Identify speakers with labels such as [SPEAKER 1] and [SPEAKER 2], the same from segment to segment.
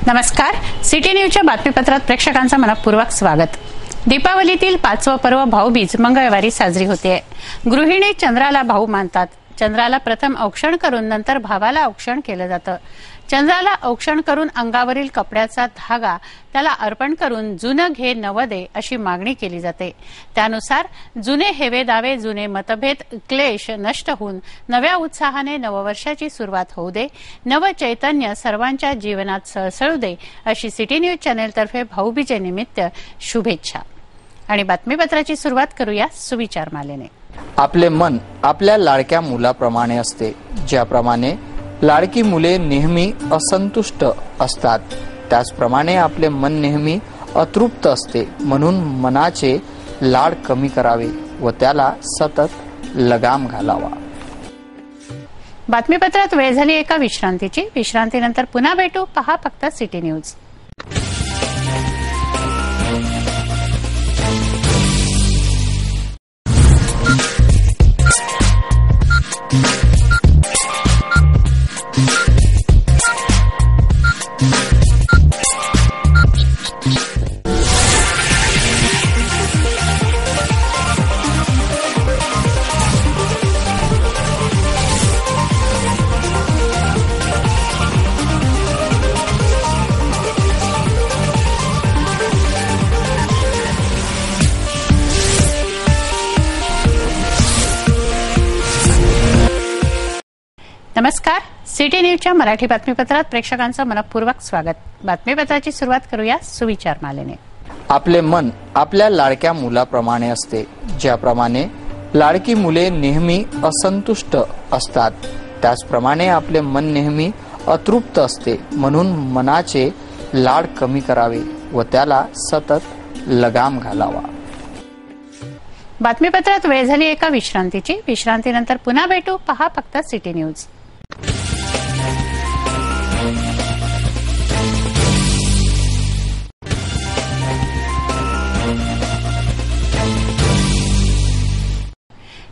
[SPEAKER 1] नमस्कार. सिटी न्यूजच्या बातमीपत्रात प्रेक्षकांचं मनपूर्वक स्वागत. दीपावलीतील 5वं पर्व भाऊबीज मंगळवारी साजरी होते. गृहिणी चंद्राला भाऊ मानतात. चंद्राला प्रथम औक्षण करून नंतर भावाला औक्षण केलं जातं. चंद्राला औक्षण करून अंगावरील कपड्याचा धागा त्याला अर्पण करून जुनं घे नवं दे अशी मागणी केली जाते. त्यानुसार जुने हेवे दावे, जुने मतभेद, क्लेश नष्ट होऊन नव्या उत्साहाने नववर्षाची सुरुवात होऊ दे, नव चैतन्य सर्वांच्या जीवनात सळसळू दे अशी सिटी न्यूज चॅनेलतर्फे भाऊबीजेनिमित्त शुभेच्छा. आणि बातमीपत्राची सुरुवात करूया सुविचार मालेने.
[SPEAKER 2] आपले मन आपल्या लाडक्या मुलाप्रमाणे असते. ज्याप्रमाणे लाडकी मुले नेहमी असंतुष्ट असतात, त्याचप्रमाणे आपले मन नेहमी अतृप्त असते. म्हणून मनाचे लाड कमी करावे व त्याला सतत लगाम घालावा.
[SPEAKER 1] बातमीपत्रात वेळ झाली एका विश्रांतीची. विश्रांतीनंतर पुन्हा भेटू. पहा फक्त सिटी न्यूज. नमस्कार. सिटी न्यूजच्या मराठी बातमीपत्रात प्रेक्षकांचं मनपूर्वक स्वागत. बातमीपत्राची सुरुवात करूया सुविचार मालेने.
[SPEAKER 2] आपले मन आपल्या लाडक्या मुलाप्रमाणे असते. ज्याप्रमाणे लाडकी मुले नेहमी असंतुष्ट असतात, त्याचप्रमाणे आपले मन नेहमी अतृप्त असते. म्हणून मनाचे लाड कमी करावे व त्याला सतत लगाम घालावा.
[SPEAKER 1] बातमीपत्रात वेळ झाली एका विश्रांतीची. विश्रांतीनंतर पुन्हा भेटू. पहा फक्त सिटी न्यूज.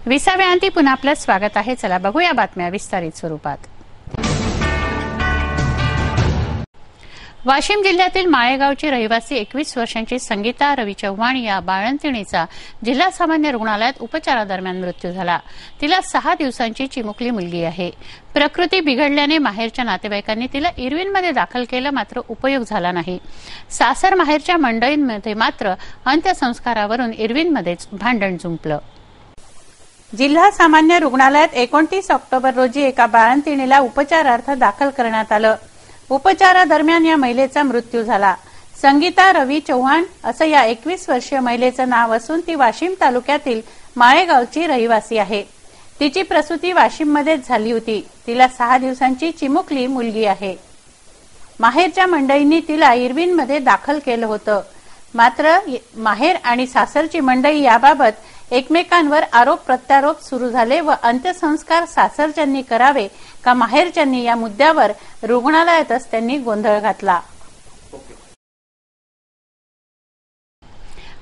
[SPEAKER 1] विसाव्या अंती पुन्हा आपलं स्वागत आहे. चला बघूया बातम्या विस्तारित स्वरूपात. वाशिम जिल्ह्यातील माळेगावची रहिवासी 21 वर्षांची संगीता रवी चव्हाण या बाळंतिणीचा जिल्हा सामान्य रुग्णालयात उपचारादरम्यान मृत्यू झाला. तिला 6 दिवसांची चिमुकली मुलगी आहे. प्रकृती बिघडल्याने माहेरच्या नातेवाईकांनी तिला इरविनमध्ये दाखल केलं, मात्र उपयोग झाला नाही. सासर माहेरच्या मंडळींमध्ये मात्र अंत्यसंस्कारावरून इरविनमध्येच भांडण जुंपलं. जिल्हा सामान्य रुग्णालयात 29 ऑक्टोबर रोजी एका बाळंतिणीला उपचारार्थ दाखल करण्यात आलं. उपचारादरम्यान या महिलेचा मृत्यू झाला. संगीता रवी चव्हाण असं या 21 वर्षीय महिलेचं नाव असून ती वाशिम तालुक्यातील माळेगावची रहिवासी आहे. तिची प्रसूती वाशिममध्येच झाली होती. तिला 6 दिवसांची चिमुकली मुलगी आहे. माहेरच्या मंडळींनी तिला इरविनमध्ये दाखल केलं होतं, मात्र माहेर आणि सासरची मंडळी याबाबत एकमेकांवर आरोप प्रत्यारोप सुरू झाले व अंत्यसंस्कार सासरच्यांनी करावे का माहेरच्यांनी या मुद्द्यावर रुग्णालयातच त्यांनी गोंधळ घातला.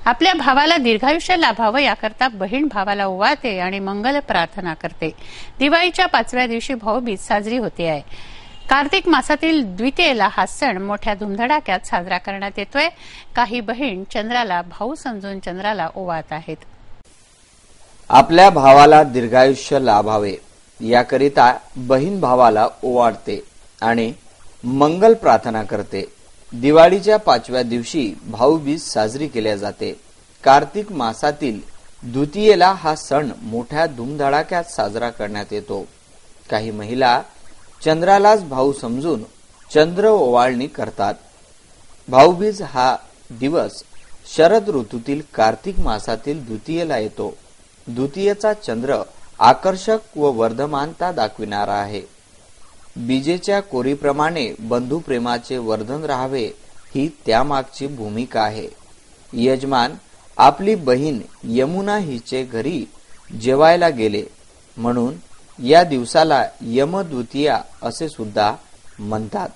[SPEAKER 1] आपल्या भावाला दीर्घायुष्य लाभावं याकरता बहीण भावाला ओवाळते आणि मंगल प्रार्थना करते. दिवाळीच्या 5व्या दिवशी भाऊबीज साजरी होते आहे. कार्तिक मासातील द्वितीयेला हा सण मोठ्या धुमधडाक्यात साजरा करण्यात येतोय. काही बहीण चंद्राला भाऊ समजून चंद्राला ओवाळत आहेत.
[SPEAKER 3] आपल्या भावाला दीर्घायुष्य लाभावे याकरिता बहीण भावाला ओवाळते आणि मंगल प्रार्थना करते. दिवाळीच्या 5व्या दिवशी भाऊबीज साजरी केली जाते. कार्तिक मासातील द्वितीयेला हा सण मोठ्या धुमधडाक्यात साजरा करण्यात येतो. काही महिला चंद्रालाच भाऊ समजून चंद्र ओवाळणी करतात. भाऊबीज हा दिवस शरद ऋतूतील कार्तिक मासातील द्वितीयेला येतो. द्वितीयेचा चंद्र आकर्षक व वर्धमानता दाखविणारा आहे. बीजेच्या कोरीप्रमाणे बंधुप्रेमाचे वर्धन राहावे ही त्यामागची भूमिका आहे. यजमान आपली बहीण यमुना हिचे घरी जेवायला गेले म्हणून या दिवसाला यमद्वितीया असे सुद्धा म्हणतात.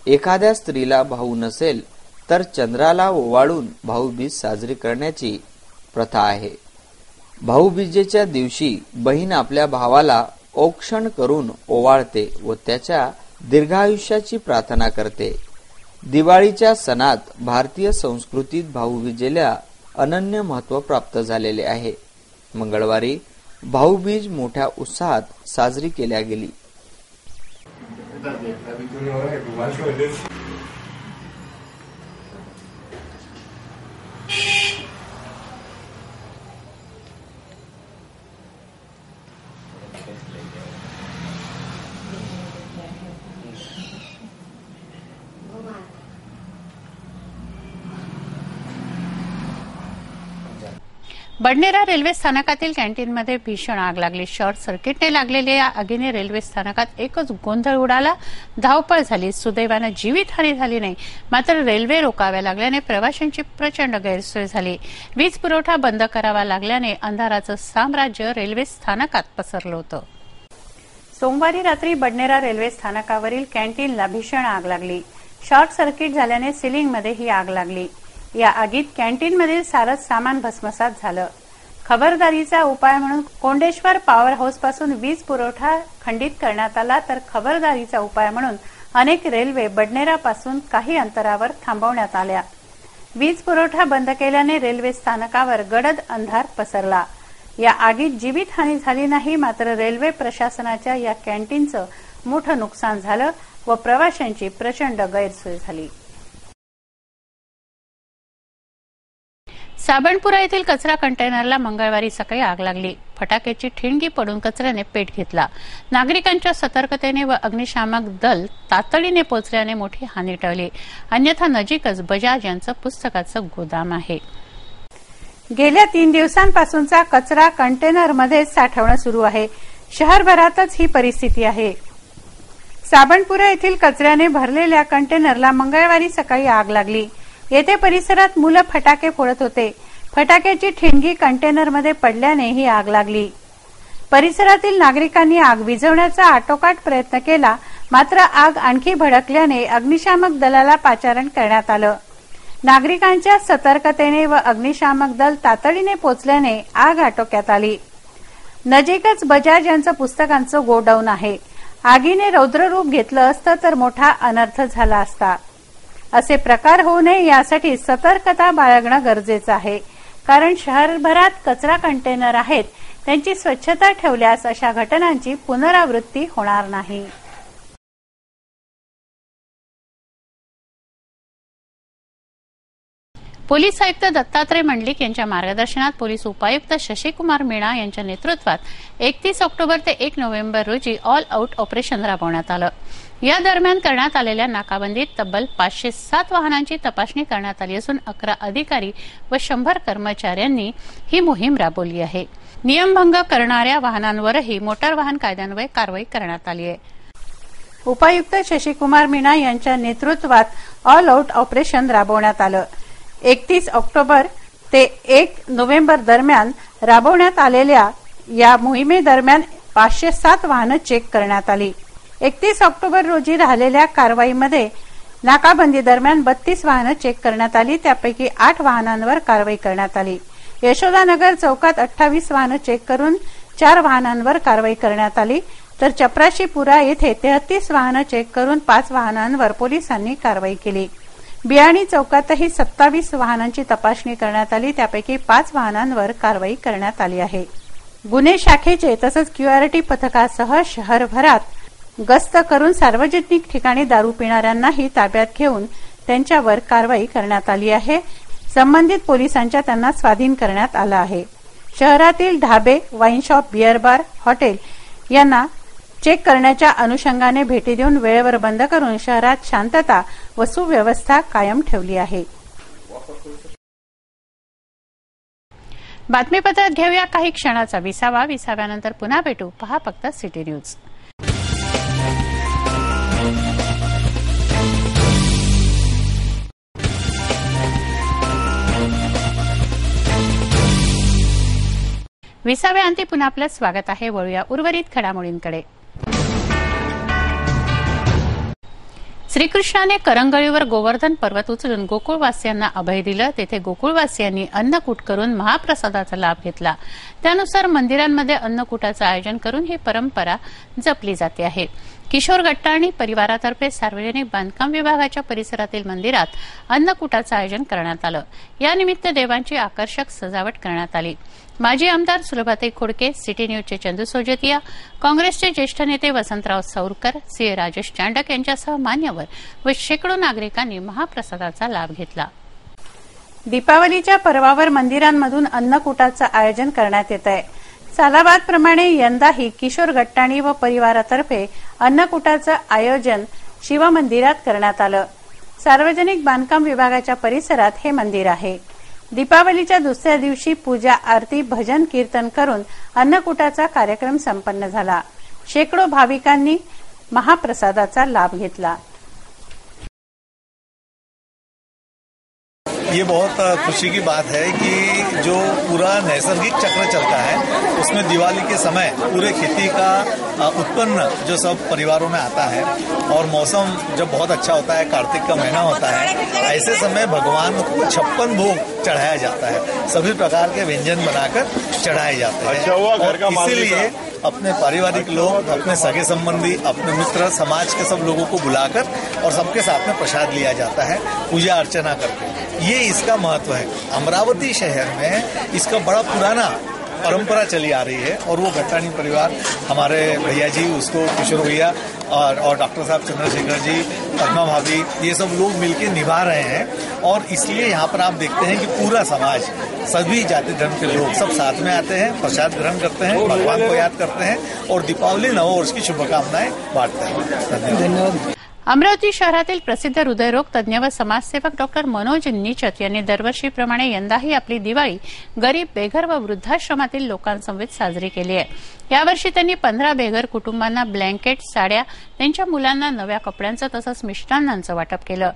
[SPEAKER 3] एखाद्या स्त्रीला भाऊ नसेल तर चंद्राला ओवाळून भाऊबीज साजरी करण्याची प्रथा आहे. भाऊबीजेच्या दिवशी बहीण आपल्या भावाला औक्षण करून ओवाळते व त्याच्या दीर्घायुष्याची प्रार्थना करते. दिवाळीच्या सणात भारतीय संस्कृतीत भाऊबीजेला अनन्य महत्त्व प्राप्त झालेले आहे. मंगळवारी भाऊबीज मोठ्या उत्साहात साजरी केल्या गेली.
[SPEAKER 1] बडनेरा रेल्वे स्थानकातील कॅन्टीनमध्ये भीषण आग लागली. शॉर्ट सर्किटने लागलेल्या या आगीने रेल्वे स्थानकात एकच गोंधळ उडाला. धावपळ झाली. सुदैवाने जीवितहानी झाली नाही. मात्र रेल्वे रोकाव्या लागल्याने प्रवाशांची प्रचंड गैरसोय झाली. वीज पुरवठा बंद करावा लागल्याने अंधाराचं साम्राज्य रेल्वे स्थानकात पसरलं होतं. सोमवारी रात्री बडनेरा रेल्वे स्थानकावरील कॅन्टीनला भीषण आग लागली. शॉर्ट सर्किट झाल्याने सिलिंगमध्ये ही आग लागली. या आगीत कॅन्टीनमधील सारंच सामान भस्मसात झालं. खबरदारीचा उपाय म्हणून कोंडेश्वर पॉवर हाऊसपासून वीज पुरवठा खंडित करण्यात आला, तर खबरदारीचा उपाय म्हणून अनेक रेल्वे बडनेरापासून काही अंतरावर थांबवण्यात आल्या. वीज पुरवठा बंद केल्याने रेल्वे स्थानकावर गडद अंधार पसरला. या आगीत जीवितहानी झाली नाही. मात्र रेल्वे प्रशासनाच्या या कॅन्टीनचं मोठं नुकसान झालं व प्रवाशांची प्रचंड गैरसोय झाली. साबणपुरा येथील कचरा कंटेनरला मंगळवारी सकाळी आग लागली. फटाक्याची ठिणगी पडून कचऱ्याने पेट घेतला. नागरिकांच्या सतर्कतेने व अग्निशामक दल तातडीने पोहोचल्याने मोठी हानी टळली. अन्यथा नजीकच बजाज यांचं पुस्तकाचं गोदाम आहे. गेल्या 3 दिवसांपासूनचा कचरा कंटेनरमध्ये साठवणं सुरू आहे. शहरभरातच ही परिस्थिती आहे. साबणपुरा येथील कचऱ्याने भरलेल्या कंटेनरला मंगळवारी सकाळी आग लागली. येथे परिसरात मुलं फटाके फोडत होते. फटाक्याची ठिणगी कंटेनरमध्ये पडल्याने ही आग लागली. परिसरातील नागरिकांनी आग विझवण्याचा आटोकाट प्रयत्न केला. मात्र आग आणखी भडकल्याने अग्निशामक दलाला पाचारण करण्यात आलं. नागरिकांच्या सतर्कतेने व अग्निशामक दल तातडीने पोहोचल्याने आग आटोक्यात आली. नजीकच बजाज यांचं पुस्तकांचं गोडाऊन आहे. आगीने रौद्ररूप घेतलं असतं तर मोठा अनर्थ झाला असता. असे प्रकार होऊ नये यासाठी सतर्कता बाळगणं गरजेचं आहे. कारण शहरभरात कचरा कंटेनर आहेत, त्यांची स्वच्छता ठेवल्यास अशा घटनांची पुनरावृत्ती होणार नाही. पोलीस आयुक्त दत्तात्रय मंडलिक यांच्या मार्गदर्शनात पोलीस उपायुक्त शशिकुमार मीणा यांच्या नेतृत्वात 31 ऑक्टोबर ते 1 नोव्हेंबर रोजी ऑल आउट ऑपरेशन राबवण्यात आलं. या दरम्यान करण्यात आलेल्या नाकाबंदीत तब्बल 507 वाहनांची तपासणी करण्यात आली असून 11 अधिकारी व 100 कर्मचाऱ्यांनी ही मोहीम राबवली आहे. नियमभंग करणाऱ्या वाहनांवरही मोटार वाहन कायद्यान्वये कारवाई करण्यात आली आहे. उपायुक्त शशिकुमार मीणा यांच्या नेतृत्वात ऑल आउट ऑपरेशन राबवण्यात आलं. 31 ऑक्टोबर ते 1 नोव्हेंबर दरम्यान राबवण्यात आलेल्या या मोहिमेदरम्यान 507 वाहनं चेक करण्यात आली. 31 ऑक्टोबर रोजी राहिलेल्या कारवाईमध्ये नाकाबंदी दरम्यान 32 वाहनं चेक करण्यात आली. त्यापैकी 8 वाहनांवर कारवाई करण्यात आली. यशोदानगर चौकात 28 वाहनं चेक करून 4 वाहनांवर कारवाई करण्यात आली. तर चपराशीपुरा येथे 33 वाहनं चेक करून 5 वाहनांवर पोलिसांनी कारवाई केली. बियाणी चौकातही 27 वाहनांची तपासणी करण्यात आली. त्यापैकी 5 वाहनांवर कारवाई करण्यात आली आहे. गुन्हे शाखेचे तसंच क्यूआरटी पथकासह शहरभरात गस्त करून सार्वजनिक ठिकाणी दारू पिणाऱ्यांनाही ताब्यात घेऊन त्यांच्यावर कारवाई करण्यात आली आहे. संबंधित पोलिसांच्या त्यांना स्वाधीन करण्यात आलं आहे. शहरातील ढाबे, wine shop, beer bar, hotel यांना चेक करण्याच्या अनुषंगाने भेटी देऊन वेळेवर बंद करून शहरात शांतता व सुव्यवस्था कायम ठेवली आहे. बातमीपत्रात घेऊया काही क्षणाचा विसावा. विसाव्यानंतर पुन्हा भेटू. पहा फक्त सिटी न्यूज. विसाव्याअंती पुन्हा आपलं स्वागत आहे. वळूया उर्वरित घडामोडींकडे. श्रीकृष्णाने करंगळीवर गोवर्धन पर्वत उचलून गोकुळवासियांना अभय दिलं. तेथे गोकुळवासियांनी अन्नकूट करून महाप्रसादाचा लाभ घेतला. त्यानुसार मंदिरांमध्ये अन्नकूटाचं आयोजन करून ही परंपरा जपली जाते आहे. किशोर गट्टाणी परिवारातर्फे सार्वजनिक बांधकाम विभागाच्या परिसरातील मंदिरात अन्नकूटाचं आयोजन करण्यात आलं। या निमित्त देवांची आकर्षक सजावट करण्यात आली। माजी आमदार सुलभाताई खोडके, सिटी न्यूजचे चंदू सोजतिया, काँग्रेसचे ज्येष्ठ नेते वसंतराव सौरकर, सीए राजेश चांडक यांच्यासह मान्यवर व शेकडो नागरिकांनी महाप्रसादाचा लाभ घेतला।
[SPEAKER 4] दीपावलीच्या पर्वावर मंदिरांमधून अन्नकूटाचं आयोजन करण्यात येत आहे। सालाबाद प्रमाणे यंदाही किशोर गट्टाणी व परिवारातर्फे अन्नकूटाचं आयोजन शिवमंदिरात करण्यात आलं। सार्वजनिक बांधकाम विभागाच्या परिसरात हे मंदिर आहे। दीपावलीच्या दुसऱ्या दिवशी पूजा, आरती, भजन, कीर्तन करून अन्नकूटाचा कार्यक्रम संपन्न झाला। शेकडो भाविकांनी महाप्रसादाचा लाभ घेतला।
[SPEAKER 5] ये बहुत खुशी की बात है कि जो पूरा नैसर्गिक चक्र चलता है उसमें दिवाली के समय पूरे खेती का उत्पन्न जो सब परिवारों में आता है और मौसम जब बहुत अच्छा होता है, कार्तिक का महीना होता है, ऐसे समय भगवान को 56 भोग चढ़ाया जाता है। सभी प्रकार के व्यंजन बनाकर चढ़ाए जाते हैं और इसीलिए अपने पारिवारिक लोग, अपने सगे संबंधी, अपने मित्र, समाज के सब लोगों को बुलाकर और सबके साथ में प्रसाद लिया जाता है पूजा अर्चना करके। ये इसका महत्व है। अमरावती शहर में इसका बड़ा पुराना परंपरा चली आ रही है और वो गट्टाणी परिवार, हमारे भैया जी, उसको किशोर भैया और डॉक्टर साहब चंद्रशेखर जी, पद्मा भाभी, ये सब लोग मिलकर निभा रहे हैं। और इसलिए यहाँ पर आप देखते हैं कि पूरा समाज, सभी जाति धर्म के लोग सब साथ में आते हैं, प्रसाद ग्रहण करते हैं, भगवान को याद करते हैं और दीपावली नववर्ष की शुभकामनाएं बांटते हैं।
[SPEAKER 1] धन्यवाद। अमरावती शहरातील प्रसिद्ध हृदयरोग तज्ञ व समाजसेवक डॉक्टर मनोज निचत यांनी दरवर्षीप्रमाणे यंदाही आपली दिवाळी गरीब, बेघर व वृद्धाश्रमातील लोकांसमवेत साजरी केली आहे। यावर्षी त्यांनी 15 बेघर कुटुंबांना ब्लँकेट, साड्या, त्यांच्या मुलांना नव्या कपड्यांचं तसंच मिष्टान्नांचं वाटप केलं।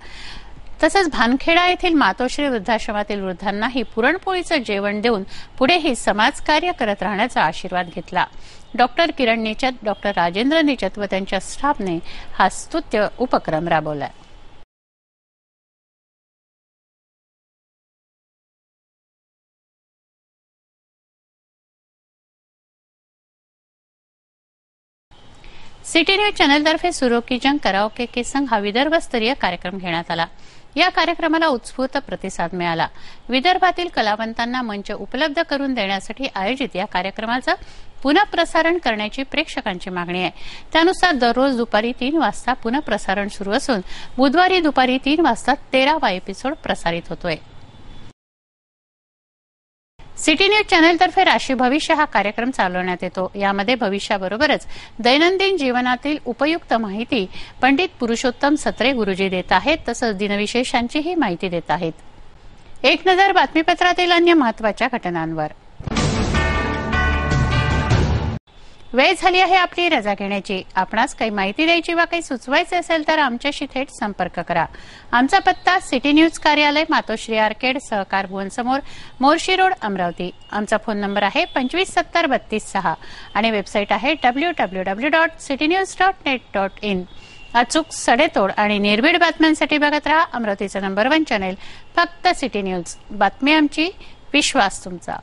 [SPEAKER 1] तसंच भानखेडा येथील मातोश्री वृद्धाश्रमातील वृद्धांनाही पुरणपोळीचं जेवण देऊन पुढेही समाजकार्य करत राहण्याचा आशीर्वाद घेतला। डॉक्टर किरण निचत, डॉक्टर राजेंद्र निचत व त्यांच्या स्टाफने हा स्तुत्य उपक्रम राबवला। सिटी न्यूज चॅनलतर्फे सुरो की जंग कराओके के संग हा विदर्भस्तरीय कार्यक्रम घेण्यात आला। या कार्यक्रमाला उत्स्फूर्त प्रतिसाद मिळाला। विदर्भातील कलावंतांना मंच उपलब्ध करून देण्यासाठी आयोजित या कार्यक्रमाचं पुनःप्रसारण करण्याची प्रेक्षकांची मागणी आहे। त्यानुसार दररोज दुपारी 3 वाजता पुनःप्रसारण सुरू असून बुधवारी दुपारी 3 वाजता 13वा एपिसोड प्रसारित होतोय। सिटी न्यूज चॅनलतर्फे राशी भविष्य हा कार्यक्रम चालवण्यात येतो। यामध्ये भविष्याबरोबरच दैनंदिन जीवनातील उपयुक्त माहिती पंडित पुरुषोत्तम सत्रे गुरुजी देत आहेत, तसंच दिनविशेषांचीही माहिती देत आहेत। एक नजर बातमीपत्रातील अन्य महत्त्वाच्या घटनांवर। वेळ झाली आहे आपली रजा घेण्याची। आपणास काही माहिती द्यायची वा काही सुचवायचे असेल तर आमच्याशी थेट संपर्क करा। आमचा पत्ता सिटी न्यूज कार्यालय, मातोश्री आर्केड, सहकार भुवन समोर, मोर्शी रोड, अमरावती। आमचा फोन नंबर आहे 25703236 आणि वेबसाईट आहे www.citynews.net.in। अचूक, सडेतोड आणि निर्भीड बातम्यांसाठी बघत रहा अमरावतीचा नंबर 1 चॅनेल, फक्त सिटी न्यूज। बातमी आमची, विश्वास तुमचा।